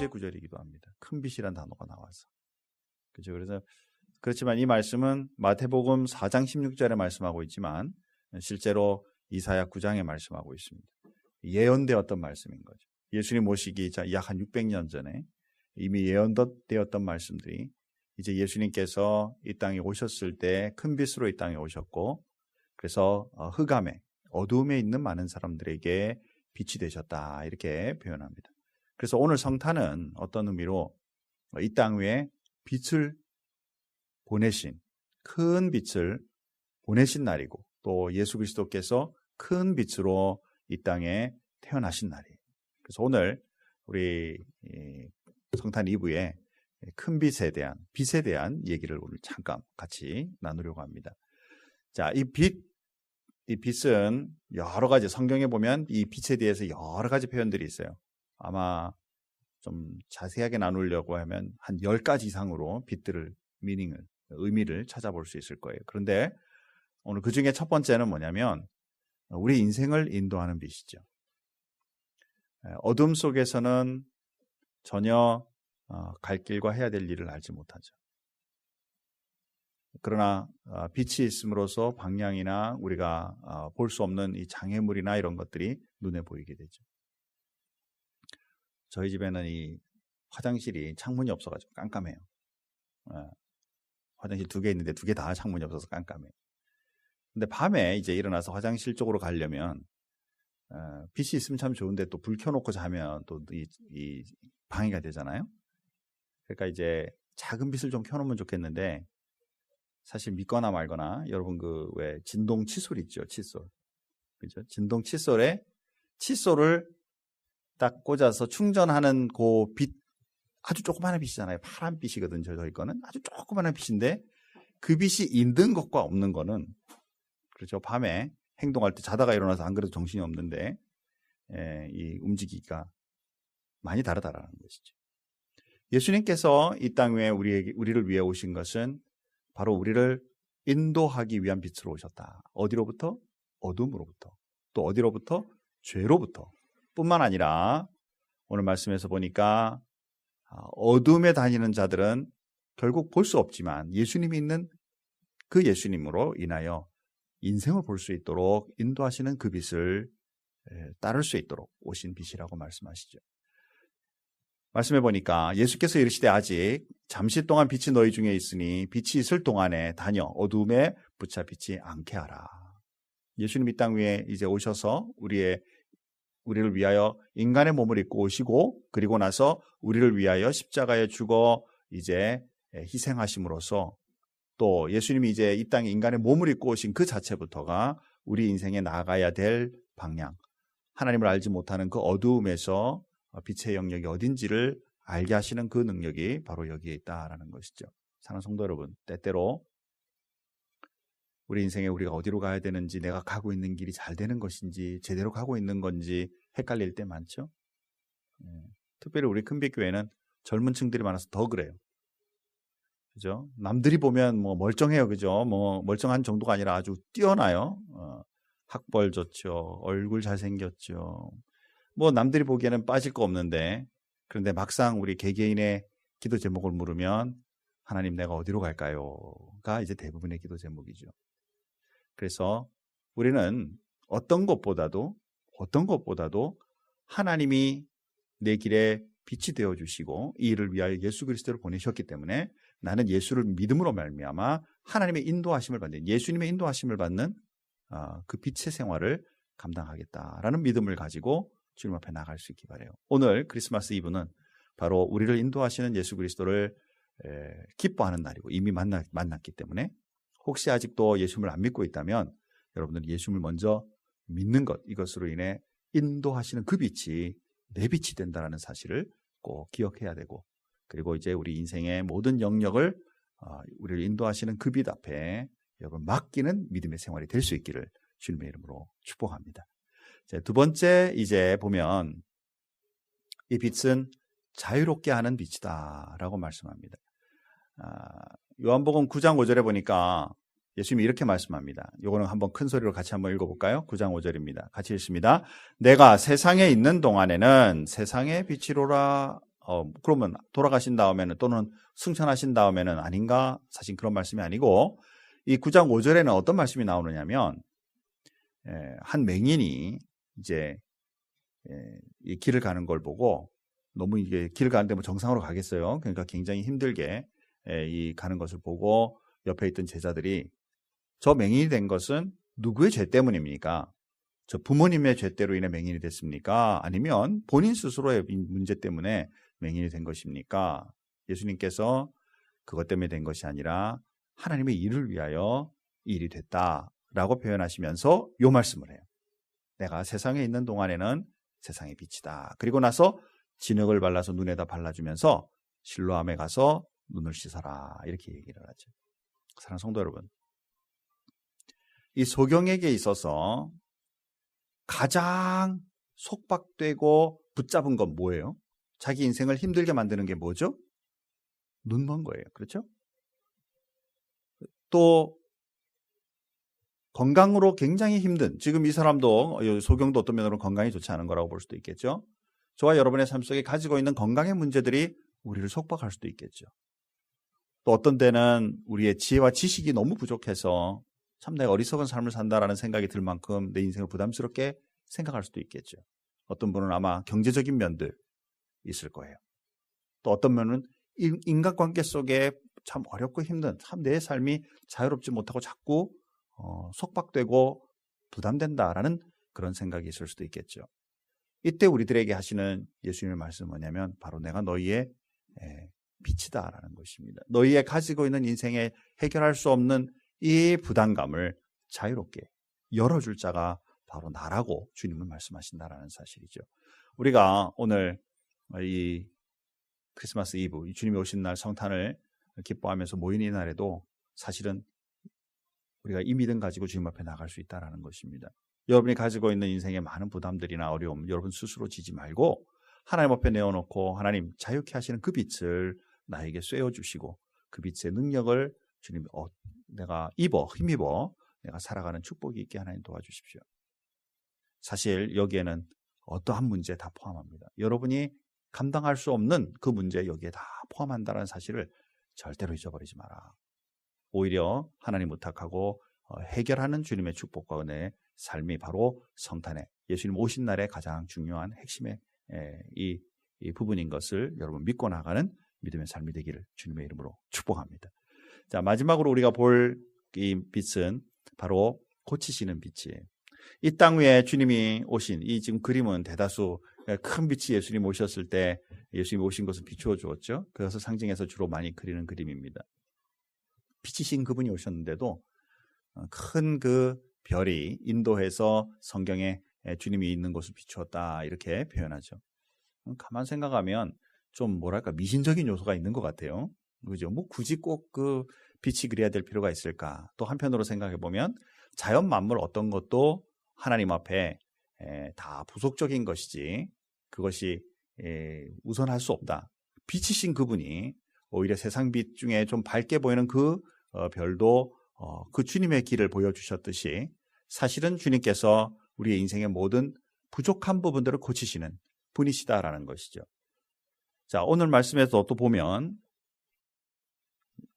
번째 구절이기도 합니다. 큰 빛이란 단어가 나와서. 그죠? 그래서 그렇지만 이 말씀은 마태복음 4장 16절에 말씀하고 있지만 실제로 이사야 9장에 말씀하고 있습니다. 예언되었던 말씀인 거죠. 예수님 오시기 약 한 600년 전에 이미 예언되었던 말씀들이 이제 예수님께서 이 땅에 오셨을 때 큰 빛으로 이 땅에 오셨고, 그래서 흑암에 어두움에 있는 많은 사람들에게 빛이 되셨다, 이렇게 표현합니다. 그래서 오늘 성탄은 어떤 의미로 이 땅 위에 빛을 보내신, 큰 빛을 보내신 날이고, 또 예수 그리스도께서 큰 빛으로 이 땅에 태어나신 날이에요. 그래서 오늘 우리 성탄 2부에 큰 빛에 대한 얘기를 오늘 잠깐 같이 나누려고 합니다. 자, 이 빛은 여러 가지, 성경에 보면 이 빛에 대해서 여러 가지 표현들이 있어요. 아마 좀 자세하게 나누려고 하면 한 10가지 이상으로 빛들을, 의미를 찾아볼 수 있을 거예요. 그런데 오늘 그 중에 첫 번째는 뭐냐면 우리 인생을 인도하는 빛이죠. 어둠 속에서는 전혀 갈 길과 해야 될 일을 알지 못하죠. 그러나 빛이 있음으로써 방향이나 우리가 볼 수 없는 이 장애물이나 이런 것들이 눈에 보이게 되죠. 저희 집에는 이 화장실이 창문이 없어가지고 깜깜해요. 화장실 2개 있는데 2개 다 창문이 없어서 깜깜해요. 근데 밤에 이제 일어나서 화장실 쪽으로 가려면 빛이 있으면 참 좋은데 또 불 켜놓고 자면 또 이 방해가 되잖아요. 그러니까 이제 작은 빛을 좀 켜놓으면 좋겠는데, 사실 믿거나 말거나 여러분 그 왜 진동 칫솔 있죠, 칫솔. 그죠? 진동 칫솔에 칫솔을 딱 꽂아서 충전하는 그 빛, 아주 조그마한 빛이잖아요. 파란 빛이거든요. 저희 거는 아주 조그마한 빛인데 그 빛이 있는 것과 없는 거는, 그렇죠, 밤에 행동할 때 자다가 일어나서 안 그래도 정신이 없는데 이 움직이기가 많이 다르다라는 것이죠. 예수님께서 이 땅 위에 우리를 위해 오신 것은 바로 우리를 인도하기 위한 빛으로 오셨다. 어디로부터? 어둠으로부터. 또 어디로부터? 죄로부터. 뿐만 아니라 오늘 말씀에서 보니까 어둠에 다니는 자들은 결국 볼 수 없지만 예수님이 있는 그 예수님으로 인하여 인생을 볼 수 있도록 인도하시는 그 빛을 따를 수 있도록 오신 빛이라고 말씀하시죠. 말씀해 보니까 예수께서 이르시되 아직 잠시 동안 빛이 너희 중에 있으니 빛이 있을 동안에 다녀 어두움에 붙잡히지 않게 하라. 예수님 이 땅 위에 이제 오셔서 우리를 위하여 인간의 몸을 입고 오시고, 그리고 나서 우리를 위하여 십자가에 죽어 이제 희생하심으로써, 또 예수님이 이제 이 땅에 인간의 몸을 입고 오신 그 자체부터가 우리 인생에 나아가야 될 방향, 하나님을 알지 못하는 그 어두움에서 빛의 영역이 어딘지를 알게 하시는 그 능력이 바로 여기에 있다라는 것이죠. 사랑하는 성도 여러분, 때때로 우리 인생에 우리가 어디로 가야 되는지, 내가 가고 있는 길이 잘 되는 것인지, 제대로 가고 있는 건지 헷갈릴 때 많죠. 특별히 우리 큰빛교회는 젊은 층들이 많아서 더 그래요. 그죠? 남들이 보면 뭐 멀쩡해요. 그죠? 뭐 멀쩡한 정도가 아니라 아주 뛰어나요. 학벌 좋죠. 얼굴 잘생겼죠. 뭐 남들이 보기에는 빠질 거 없는데, 그런데 막상 우리 개개인의 기도 제목을 물으면 하나님 내가 어디로 갈까요?가 이제 대부분의 기도 제목이죠. 그래서 우리는 어떤 것보다도 하나님이 내 길에 빛이 되어주시고 이 일을 위하여 예수 그리스도를 보내셨기 때문에 나는 예수를 믿음으로 말미암아 하나님의 인도하심을 받는, 예수님의 인도하심을 받는 그 빛의 생활을 감당하겠다라는 믿음을 가지고 주님 앞에 나갈 수 있기 바라요. 오늘 크리스마스 이브는 바로 우리를 인도하시는 예수 그리스도를 기뻐하는 날이고, 이미 만났기 때문에 혹시 아직도 예수님을 안 믿고 있다면 여러분들은 예수님을 먼저 믿는 것, 이것으로 인해 인도하시는 그 빛이 내 빛이 된다는 사실을 꼭 기억해야 되고, 그리고 이제 우리 인생의 모든 영역을 우리를 인도하시는 그 빛 앞에 여러분 맡기는 믿음의 생활이 될 수 있기를 주님의 이름으로 축복합니다. 자, 두 번째 이제 보면 이 빛은 자유롭게 하는 빛이다라고 말씀합니다. 요한복음 9장 5절에 보니까 예수님이 이렇게 말씀합니다. 요거는 한번 큰 소리로 같이 한번 읽어볼까요? 9장 5절입니다. 같이 읽습니다. 내가 세상에 있는 동안에는 세상의 빛이로라 그러면 돌아가신 다음에는 또는 승천하신 다음에는 아닌가? 사실 그런 말씀이 아니고 이 9장 5절에는 어떤 말씀이 나오느냐면 한 맹인이 이제 이 길을 가는 걸 보고 너무 이게 길을 가는데 뭐 정상으로 가겠어요. 그러니까 굉장히 힘들게 이 가는 것을 보고 옆에 있던 제자들이 저 맹인이 된 것은 누구의 죄 때문입니까? 저 부모님의 죄대로 인해 맹인이 됐습니까? 아니면 본인 스스로의 문제 때문에 맹인이 된 것입니까? 예수님께서 그것 때문에 된 것이 아니라 하나님의 일을 위하여 이 일이 됐다라고 표현하시면서 이 말씀을 해요. 내가 세상에 있는 동안에는 세상의 빛이다. 그리고 나서 진흙을 발라서 눈에다 발라주면서 실로암에 가서 눈을 씻어라. 이렇게 얘기를 하죠. 사랑하는 성도 여러분, 이 소경에게 있어서 가장 속박되고 붙잡은 건 뭐예요? 자기 인생을 힘들게 만드는 게 뭐죠? 눈 먼 거예요. 그렇죠? 또 건강으로 굉장히 힘든, 지금 이 사람도, 소경도 어떤 면으로 건강이 좋지 않은 거라고 볼 수도 있겠죠. 저와 여러분의 삶 속에 가지고 있는 건강의 문제들이 우리를 속박할 수도 있겠죠. 또 어떤 때는 우리의 지혜와 지식이 너무 부족해서 참 내가 어리석은 삶을 산다라는 생각이 들 만큼 내 인생을 부담스럽게 생각할 수도 있겠죠. 어떤 분은 아마 경제적인 면들 있을 거예요. 또 어떤 면은 인간관계 속에 참 어렵고 힘든, 참 내 삶이 자유롭지 못하고 자꾸 속박되고 부담된다라는 그런 생각이 있을 수도 있겠죠. 이때 우리들에게 하시는 예수님의 말씀은 뭐냐면 바로 내가 너희의 빛이다라는 것입니다. 너희의 가지고 있는 인생에 해결할 수 없는 이 부담감을 자유롭게 열어줄 자가 바로 나라고 주님은 말씀하신다라는 사실이죠. 우리가 오늘 이 크리스마스 이브, 주님이 오신 날 성탄을 기뻐하면서 모인 이 날에도 사실은 우리가 이 믿음 가지고 주님 앞에 나갈 수 있다는 것입니다. 여러분이 가지고 있는 인생의 많은 부담들이나 어려움, 여러분 스스로 지지 말고 하나님 앞에 내어놓고 하나님 자유케 하시는 그 빛을 나에게 쐬어주시고 그 빛의 능력을 주님 내가 힘입어 내가 살아가는 축복이 있게 하나님 도와주십시오. 사실 여기에는 어떠한 문제 다 포함합니다. 여러분이 감당할 수 없는 그 문제 여기에 다 포함한다는 사실을 절대로 잊어버리지 마라. 오히려 하나님 부탁하고 해결하는 주님의 축복과 은혜의 삶이 바로 성탄의 예수님 오신 날의 가장 중요한 핵심의 이 부분인 것을 여러분 믿고 나가는 믿음의 삶이 되기를 주님의 이름으로 축복합니다. 자, 마지막으로 우리가 볼 이 빛은 바로 고치시는 빛이에요. 이 땅 위에 주님이 오신 이 지금 그림은 대다수 큰 빛이 예수님 오셨을 때 예수님이 오신 것을 비추어 주었죠. 그것을 상징해서 주로 많이 그리는 그림입니다. 빛이신 그분이 오셨는데도 큰 그 별이 인도해서 성경에 주님이 있는 곳을 비추었다 이렇게 표현하죠. 가만 생각하면 좀 뭐랄까 미신적인 요소가 있는 것 같아요. 그죠? 뭐 굳이 꼭 그 빛이 그려야 될 필요가 있을까? 또 한편으로 생각해 보면 자연 만물 어떤 것도 하나님 앞에 다 부속적인 것이지 그것이 우선할 수 없다. 빛이신 그분이 오히려 세상 빛 중에 좀 밝게 보이는 그 별도 그 주님의 길을 보여주셨듯이 사실은 주님께서 우리의 인생의 모든 부족한 부분들을 고치시는 분이시다라는 것이죠. 자, 오늘 말씀에서 또 보면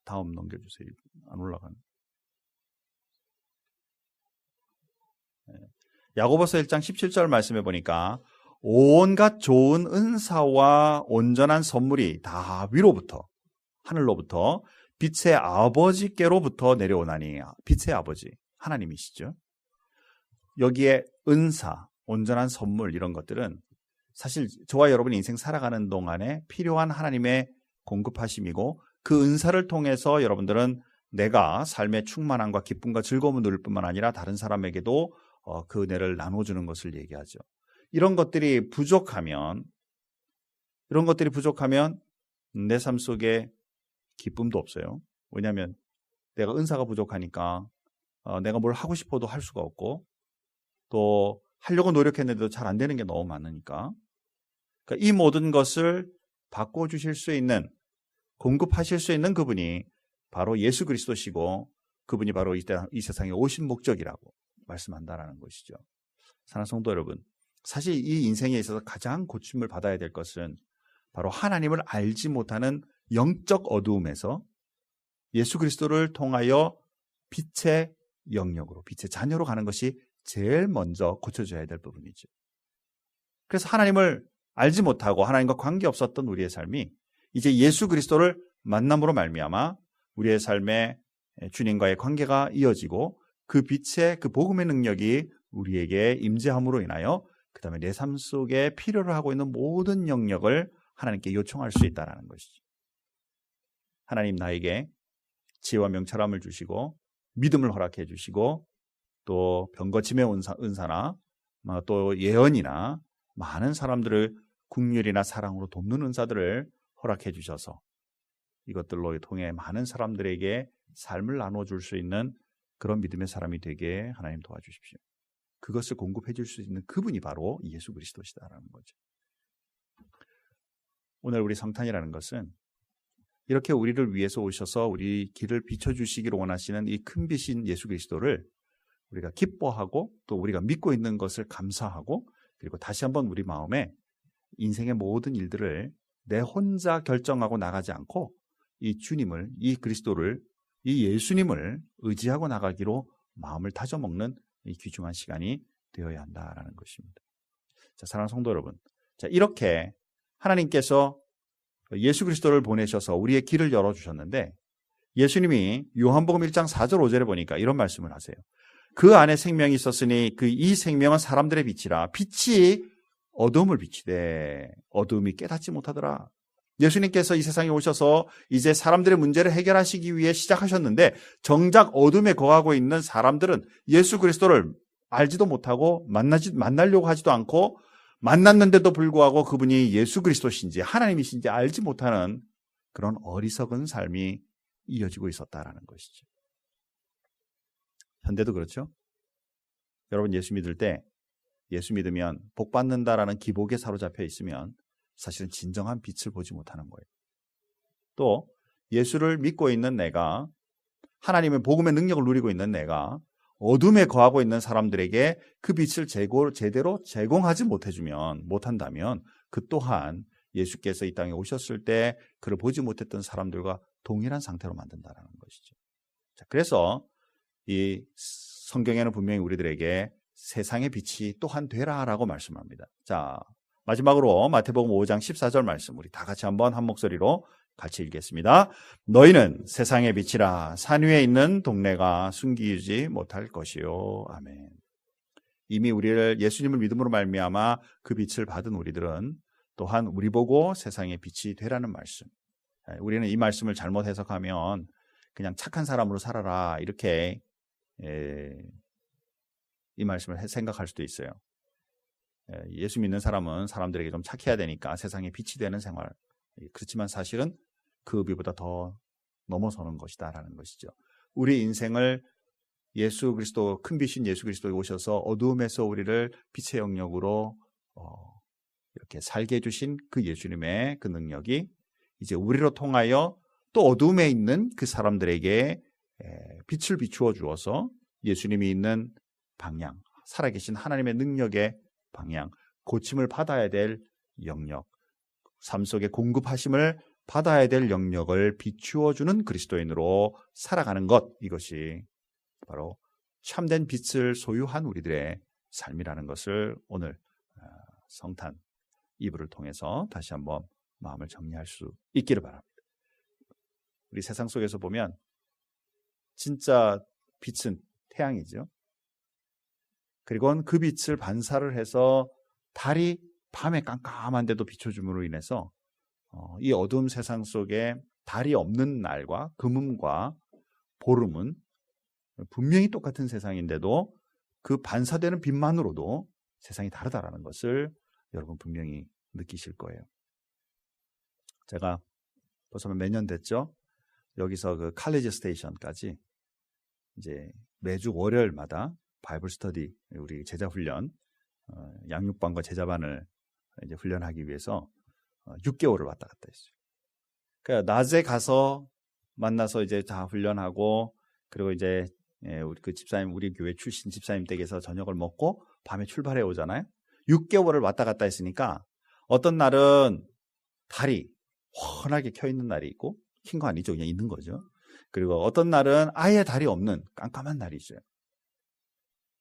다음 넘겨주세요. 안 올라가네. 야고보서 1장 17절 말씀해 보니까 온갖 좋은 은사와 온전한 선물이 다 위로부터 하늘로부터 빛의 아버지께로부터 내려오나니 빛의 아버지 하나님이시죠. 여기에 은사, 온전한 선물 이런 것들은 사실 저와 여러분이 인생 살아가는 동안에 필요한 하나님의 공급하심이고 그 은사를 통해서 여러분들은 내가 삶의 충만함과 기쁨과 즐거움을 누릴 뿐만 아니라 다른 사람에게도 그 은혜를 나눠주는 것을 얘기하죠. 이런 것들이 부족하면 내 삶 속에 기쁨도 없어요. 왜냐하면 내가 은사가 부족하니까 내가 뭘 하고 싶어도 할 수가 없고 또 하려고 노력했는데도 잘 안 되는 게 너무 많으니까 그러니까 이 모든 것을 바꿔주실 수 있는 공급하실 수 있는 그분이 바로 예수 그리스도시고 그분이 바로 이 세상에 오신 목적이라고 말씀한다라는 것이죠. 사랑하는 성도 여러분, 사실 이 인생에 있어서 가장 고침을 받아야 될 것은 바로 하나님을 알지 못하는 영적 어두움에서 예수 그리스도를 통하여 빛의 영역으로, 빛의 자녀로 가는 것이 제일 먼저 고쳐져야 될 부분이죠. 그래서 하나님을 알지 못하고 하나님과 관계없었던 우리의 삶이 이제 예수 그리스도를 만남으로 말미암아 우리의 삶에 주님과의 관계가 이어지고 그 빛의 그 복음의 능력이 우리에게 임재함으로 인하여 그 다음에 내 삶 속에 필요로 하고 있는 모든 영역을 하나님께 요청할 수 있다는 것이죠. 하나님 나에게 지혜와 명철함을 주시고 믿음을 허락해 주시고 또 병고침의 은사나 또 예언이나 많은 사람들을 긍휼이나 사랑으로 돕는 은사들을 허락해 주셔서 이것들로 통해 많은 사람들에게 삶을 나눠줄 수 있는 그런 믿음의 사람이 되게 하나님 도와주십시오. 그것을 공급해 줄 수 있는 그분이 바로 예수 그리스도시다라는 거죠. 오늘 우리 성탄이라는 것은 이렇게 우리를 위해서 오셔서 우리 길을 비춰주시기를 원하시는 이 큰 빛인 예수 그리스도를 우리가 기뻐하고 또 우리가 믿고 있는 것을 감사하고 그리고 다시 한번 우리 마음에 인생의 모든 일들을 내 혼자 결정하고 나가지 않고 이 주님을, 이 그리스도를, 이 예수님을 의지하고 나가기로 마음을 다져먹는 이 귀중한 시간이 되어야 한다라는 것입니다. 자, 사랑하는 성도 여러분, 자, 이렇게 하나님께서 예수 그리스도를 보내셔서 우리의 길을 열어주셨는데 예수님이 요한복음 1장 4절 5절에 보니까 이런 말씀을 하세요. 그 안에 생명이 있었으니 이 생명은 사람들의 빛이라. 빛이 어둠을 비치되 어둠이 깨닫지 못하더라. 예수님께서 이 세상에 오셔서 이제 사람들의 문제를 해결하시기 위해 시작하셨는데 정작 어둠에 거하고 있는 사람들은 예수 그리스도를 알지도 못하고 만나려고 하지도 않고 만났는데도 불구하고 그분이 예수 그리스도신지 하나님이신지 알지 못하는 그런 어리석은 삶이 이어지고 있었다라는 것이죠. 현대도 그렇죠? 여러분 예수 믿을 때 예수 믿으면 복 받는다라는 기복에 사로잡혀 있으면 사실은 진정한 빛을 보지 못하는 거예요. 또 예수를 믿고 있는 내가 하나님의 복음의 능력을 누리고 있는 내가 어둠에 거하고 있는 사람들에게 그 빛을 제대로 제공하지 못한다면 그 또한 예수께서 이 땅에 오셨을 때 그를 보지 못했던 사람들과 동일한 상태로 만든다는 것이죠. 자, 그래서 이 성경에는 분명히 우리들에게 세상의 빛이 또한 되라라고 말씀합니다. 자, 마지막으로 마태복음 5장 14절 말씀 우리 다 같이 한번 한 목소리로 같이 읽겠습니다. 너희는 세상의 빛이라. 산 위에 있는 동네가 숨기지 못할 것이요. 아멘. 이미 우리를 예수님을 믿음으로 말미암아 그 빛을 받은 우리들은 또한 우리 보고 세상의 빛이 되라는 말씀. 우리는 이 말씀을 잘못 해석하면 그냥 착한 사람으로 살아라 이렇게 이 말씀을 생각할 수도 있어요. 예수 믿는 사람은 사람들에게 좀 착해야 되니까 세상에 빛이 되는 생활. 그렇지만 사실은 그 의미보다 더 넘어서는 것이다라는 것이죠. 우리 인생을 예수 그리스도, 큰 빛인 예수 그리스도에 오셔서 어두움에서 우리를 빛의 영역으로 이렇게 살게 해주신 그 예수님의 그 능력이 이제 우리로 통하여 또 어두움에 있는 그 사람들에게 빛을 비추어 주어서 예수님이 있는 방향, 살아계신 하나님의 능력의 방향, 고침을 받아야 될 영역, 삶 속에 공급하심을 받아야 될 영역을 비추어주는 그리스도인으로 살아가는 것, 이것이 바로 참된 빛을 소유한 우리들의 삶이라는 것을 오늘 성탄 이브를 통해서 다시 한번 마음을 정리할 수 있기를 바랍니다. 우리 세상 속에서 보면 진짜 빛은 태양이죠. 그리고 그 빛을 반사를 해서 달이 밤에 깜깜한데도 비춰줌으로 인해서 이 어두운 세상 속에 달이 없는 날과 금음과 보름은 분명히 똑같은 세상인데도 그 반사되는 빛만으로도 세상이 다르다라는 것을 여러분 분명히 느끼실 거예요. 제가 벌써 몇 년 됐죠? 여기서 그 칼리지 스테이션까지 이제 매주 월요일마다 바이블 스터디, 우리 제자 훈련, 양육반과 제자반을 이제 훈련하기 위해서 6개월을 왔다 갔다 했어요. 그러니까 낮에 가서 만나서 이제 다 훈련하고 그리고 이제 우리 그 집사님, 우리 교회 출신 집사님 댁에서 저녁을 먹고 밤에 출발해 오잖아요. 6개월을 왔다 갔다 했으니까 어떤 날은 달이 환하게 켜 있는 날이 있고, 킨 거 아니죠. 그냥 있는 거죠. 그리고 어떤 날은 아예 달이 없는 깜깜한 날이 있어요.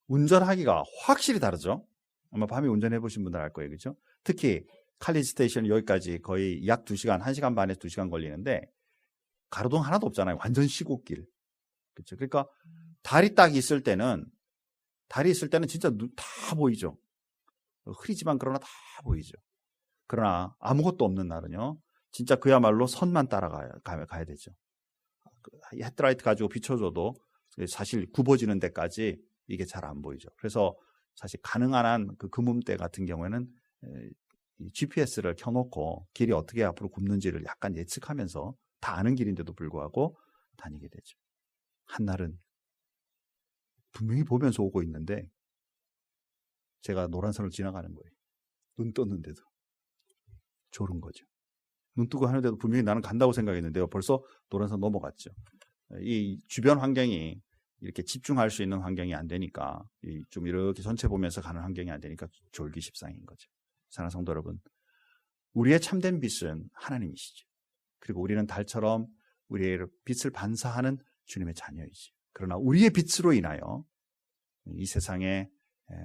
운전하기가 확실히 다르죠. 아마 밤에 운전해 보신 분들 알 거예요. 그렇죠? 특히 칼리지 스테이션 여기까지 거의 약 2시간, 1시간 반에서 2시간 걸리는데 가로등 하나도 없잖아요. 완전 시골길. 그렇죠? 그러니까 달이 딱 있을 때는 진짜 눈 다 보이죠. 흐리지만 그러나 다 보이죠. 그러나 아무것도 없는 날은요. 진짜 그야말로 선만 따라가야 되죠. 헤드라이트 가지고 비춰줘도 사실 굽어지는 데까지 이게 잘 안 보이죠. 그래서 사실 가능한 한 그 금음대 같은 경우에는 GPS를 켜놓고 길이 어떻게 앞으로 굽는지를 약간 예측하면서 다 아는 길인데도 불구하고 다니게 되죠. 한날은 분명히 보면서 오고 있는데 제가 노란선을 지나가는 거예요. 눈 떴는데도 졸은 거죠. 눈 뜨고 하는데도 분명히 나는 간다고 생각했는데요. 벌써 노란선 넘어갔죠. 이 주변 환경이 이렇게 집중할 수 있는 환경이 안 되니까, 좀 이렇게 전체 보면서 가는 환경이 안 되니까 졸기십상인 거죠. 사랑하는 성도 여러분, 우리의 참된 빛은 하나님이시죠. 그리고 우리는 달처럼 우리의 빛을 반사하는 주님의 자녀이지. 그러나 우리의 빛으로 인하여 이 세상에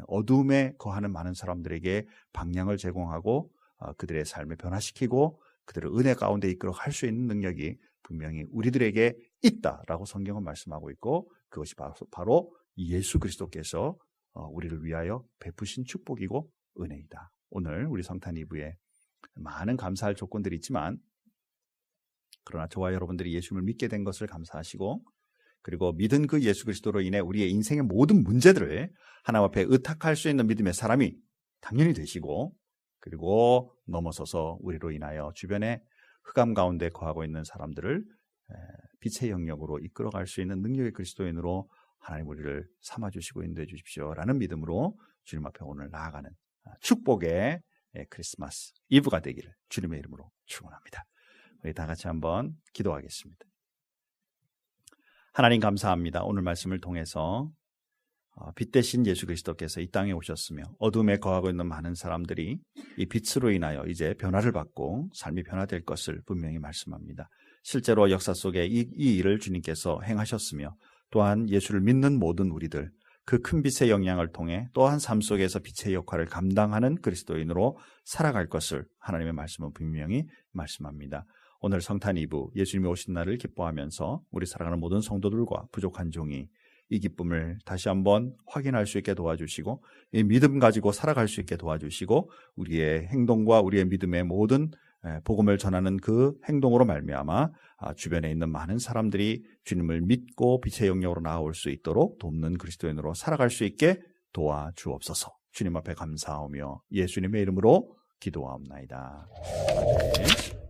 어두움에 거하는 많은 사람들에게 방향을 제공하고 그들의 삶을 변화시키고 그들을 은혜 가운데 이끌어 갈 수 있는 능력이 분명히 우리들에게 있다라고 성경은 말씀하고 있고, 그것이 바로 예수 그리스도께서 우리를 위하여 베푸신 축복이고 은혜이다. 오늘 우리 성탄 2부에 많은 감사할 조건들이 있지만, 그러나 저와 여러분들이 예수님을 믿게 된 것을 감사하시고, 그리고 믿은 그 예수 그리스도로 인해 우리의 인생의 모든 문제들을 하나님 앞에 의탁할 수 있는 믿음의 사람이 당연히 되시고, 그리고 넘어서서 우리로 인하여 주변에 흑암 가운데 거하고 있는 사람들을 빛의 영역으로 이끌어갈 수 있는 능력의 그리스도인으로 하나님 우리를 삼아주시고 인도해 주십시오라는 믿음으로 주님 앞에 오늘 나아가는 축복의 크리스마스 이브가 되기를 주님의 이름으로 축원합니다. 우리 다 같이 한번 기도하겠습니다. 하나님 감사합니다. 오늘 말씀을 통해서 빛 대신 예수 그리스도께서 이 땅에 오셨으며 어둠에 거하고 있는 많은 사람들이 이 빛으로 인하여 이제 변화를 받고 삶이 변화될 것을 분명히 말씀합니다. 실제로 역사 속에 이 일을 주님께서 행하셨으며, 또한 예수를 믿는 모든 우리들 그 큰 빛의 영향을 통해 또한 삶 속에서 빛의 역할을 감당하는 그리스도인으로 살아갈 것을 하나님의 말씀은 분명히 말씀합니다. 오늘 성탄 2부 예수님이 오신 날을 기뻐하면서 우리 사랑하는 모든 성도들과 부족한 종이 이 기쁨을 다시 한번 확인할 수 있게 도와주시고, 이 믿음 가지고 살아갈 수 있게 도와주시고, 우리의 행동과 우리의 믿음의 모든 복음을 전하는 그 행동으로 말미암아 주변에 있는 많은 사람들이 주님을 믿고 빛의 영역으로 나아올 수 있도록 돕는 그리스도인으로 살아갈 수 있게 도와주옵소서. 주님 앞에 감사하며 예수님의 이름으로 기도하옵나이다. 아멘.